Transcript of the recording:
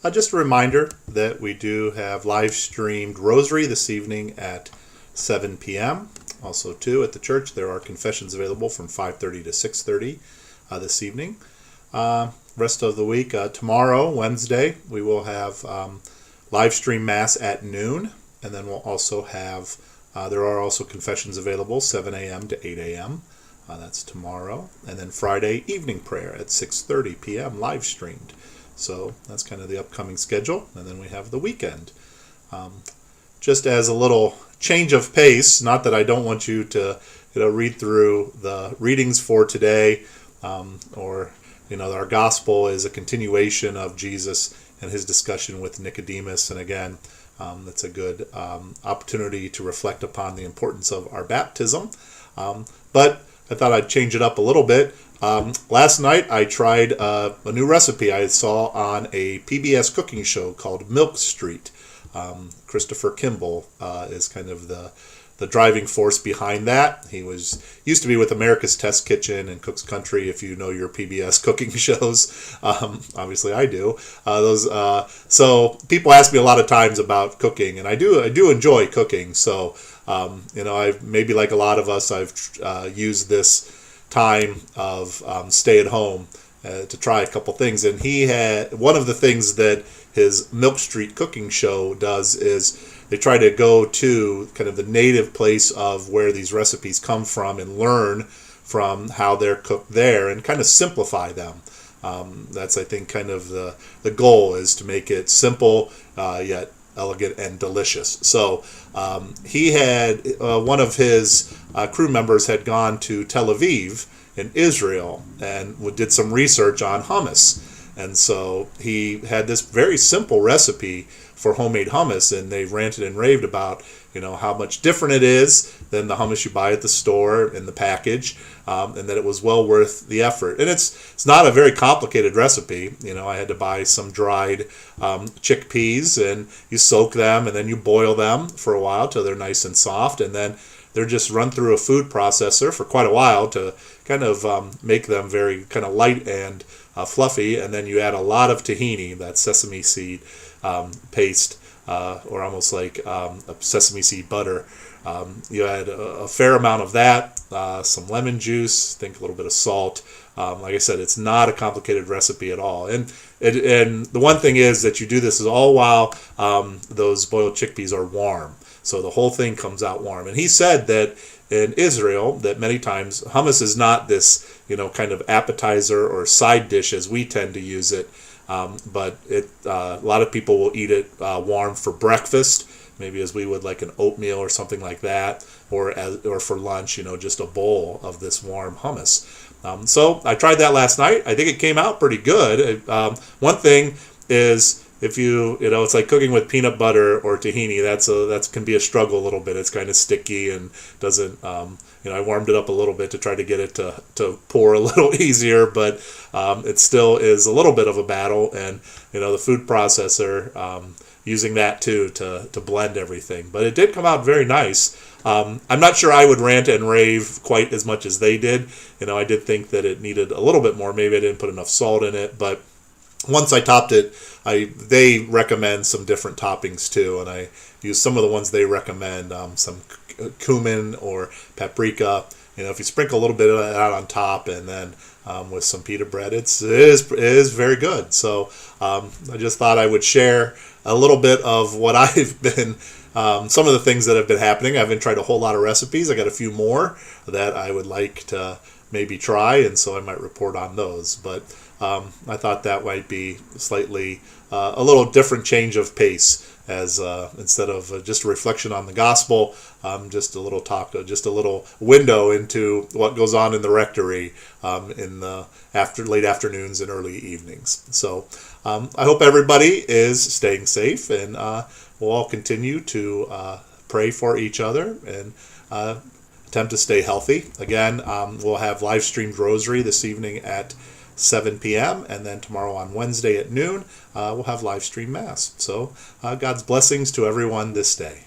just a reminder that we do have live streamed Rosary this evening at 7 p.m. Also, too, at the church, there are confessions available from 5:30 to 6:30 this evening. Rest of the week, tomorrow, Wednesday, we will have live stream Mass at noon, and then we'll also have, there are also confessions available, 7 a.m. to 8 a.m. That's tomorrow. And then Friday, evening prayer at 6:30 p.m. live streamed. So that's kind of the upcoming schedule. And then we have the weekend. Just as a little change of pace, not that I don't want you to read through the readings for today, or our gospel is a continuation of Jesus and his discussion with Nicodemus. And again, that's a good opportunity to reflect upon the importance of our baptism. But I thought I'd change it up a little bit. Last night I tried a new recipe I saw on a PBS cooking show called Milk Street. Christopher Kimball is kind of the driving force behind that. He used to be with America's Test Kitchen and Cook's Country, if you know your PBS cooking shows. Obviously I do. So people ask me a lot of times about cooking, and I do enjoy cooking. So I've maybe like a lot of us, I've used this time of stay at home to try a couple things. And he had one of the things that his Milk Street cooking show does is they try to go to kind of the native place of where these recipes come from and learn from how they're cooked there and kind of simplify them. That's, I think, kind of the goal, is to make it simple yet elegant and delicious. So he had one of his crew members had gone to Tel Aviv in Israel and did some research on hummus. And so he had this very simple recipe for homemade hummus, and they ranted and raved about how much different it is than the hummus you buy at the store in the package, and that it was well worth the effort. And it's not a very complicated recipe. I had to buy some dried chickpeas, and you soak them, and then you boil them for a while till they're nice and soft, and then they're just run through a food processor for quite a while to kind of make them very kind of light and fluffy. And then you add a lot of tahini, that sesame seed paste, or almost like a sesame seed butter. You add a fair amount of that, some lemon juice, think a little bit of salt. Like I said, it's not a complicated recipe at all. And the one thing is that you do this is all while those boiled chickpeas are warm. So the whole thing comes out warm. And he said that in Israel, that many times hummus is not this, kind of appetizer or side dish as we tend to use it. But a lot of people will eat it warm for breakfast, maybe as we would like an oatmeal or something like that, or for lunch, just a bowl of this warm hummus. So I tried that last night. I think it came out pretty good. One thing is, if it's like cooking with peanut butter or tahini, that can be a struggle a little bit. It's kind of sticky and doesn't, I warmed it up a little bit to try to get it to pour a little easier, but it still is a little bit of a battle. And, the food processor, using that too to blend everything. But it did come out very nice. I'm not sure I would rant and rave quite as much as they did. I did think that it needed a little bit more. Maybe I didn't put enough salt in it, but once I topped it, they recommend some different toppings too, and I use some of the ones they recommend, some cumin or paprika. If you sprinkle a little bit of that on top, and then with some pita bread, it is very good. So I just thought I would share a little bit of what I've been, some of the things that have been happening. I haven't tried a whole lot of recipes. I got a few more that I would like to maybe try, and so I might report on those. But I thought that might be slightly a little different change of pace, as instead of just a reflection on the gospel, just a little talk, just a little window into what goes on in the rectory in the late afternoons and early evenings. So I hope everybody is staying safe, and we'll all continue to pray for each other and attempt to stay healthy. Again, we'll have live streamed Rosary this evening at 7 p.m. and then tomorrow on Wednesday at noon, we'll have live stream Mass. So God's blessings to everyone this day.